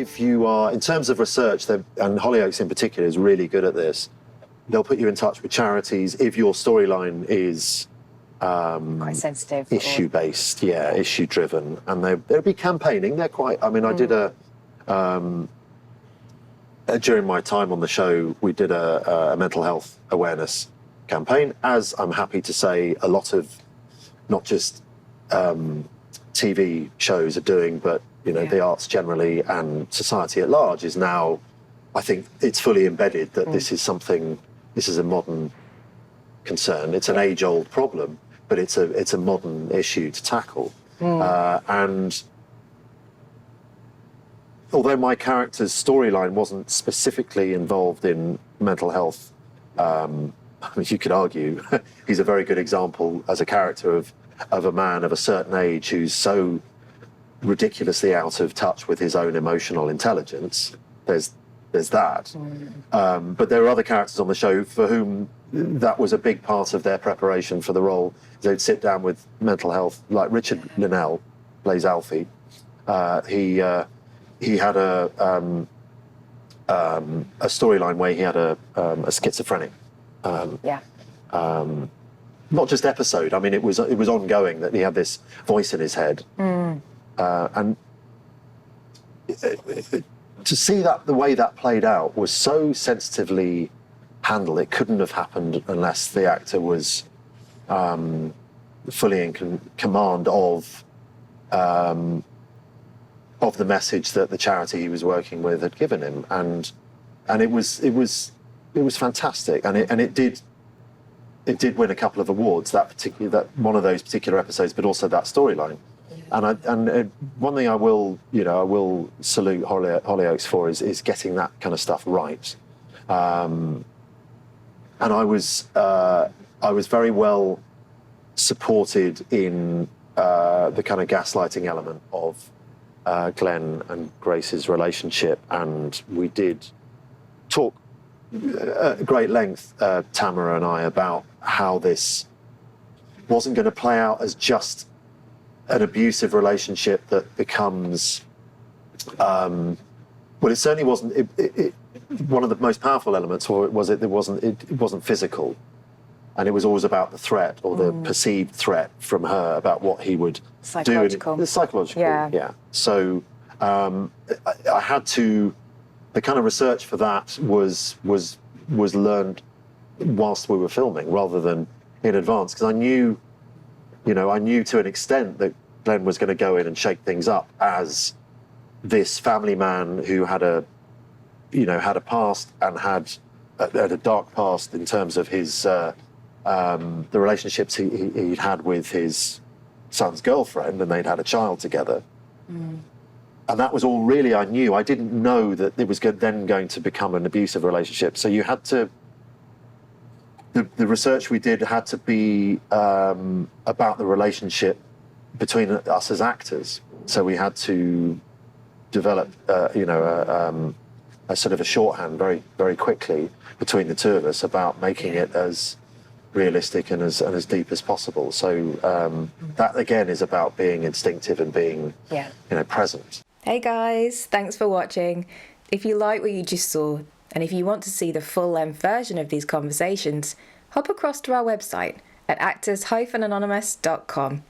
if you are, in terms of research, and Hollyoaks in particular is really good at this, they'll put you in touch with charities if your storyline is quite sensitive, issue-based, issue-driven, and they'll be campaigning. They're quite. I mean, I did during my time on the show, we did a mental health awareness campaign, as I'm happy to say a lot of not just TV shows are doing, but the arts generally and society at large is now, I think it's fully embedded that this is a modern concern. It's an age-old problem, but it's a modern issue to tackle. And although my character's storyline wasn't specifically involved in mental health, I mean, you could argue he's a very good example as a character of a man of a certain age who's so ridiculously out of touch with his own emotional intelligence. There's that. But there are other characters on the show for whom that was a big part of their preparation for the role. They'd sit down with mental health, like Richard Linnell plays Alfie. He had a storyline where he had a schizophrenic. Not just episode. I mean, it was ongoing that he had this voice in his head, and to see that the way that played out was so sensitively handled. It couldn't have happened unless the actor was fully in command of the message that the charity he was working with had given him, and it was fantastic, and it did win a couple of awards, that one of those particular episodes, but also that storyline. And one thing I will salute Hollyoaks for is getting that kind of stuff right. And I was very well supported in the kind of gaslighting element of Glenn and Grace's relationship, and we did talk at great length, Tamara and I, about how this wasn't going to play out as just an abusive relationship that becomes, well, it certainly wasn't. One of the most powerful elements was it wasn't physical, and it was always about the threat or the perceived threat from her about what he would do. It's psychological. Yeah. So I had to. The kind of research for that was learned whilst we were filming rather than in advance, because I knew to an extent that Glenn was going to go in and shake things up as this family man who had a past and had a dark past in terms of his the relationships he'd had with his son's girlfriend, and they'd had a child together. And that was all really I knew. I didn't know that it was then going to become an abusive relationship. So you had to, the research we did had to be about the relationship between us as actors. So we had to develop, a sort of a shorthand very, very quickly between the two of us about making it as realistic and as deep as possible. So that again is about being instinctive and being, present. Hey guys, thanks for watching. If you like what you just saw, and if you want to see the full-length version of these conversations, hop across to our website at actors-anonymous.com.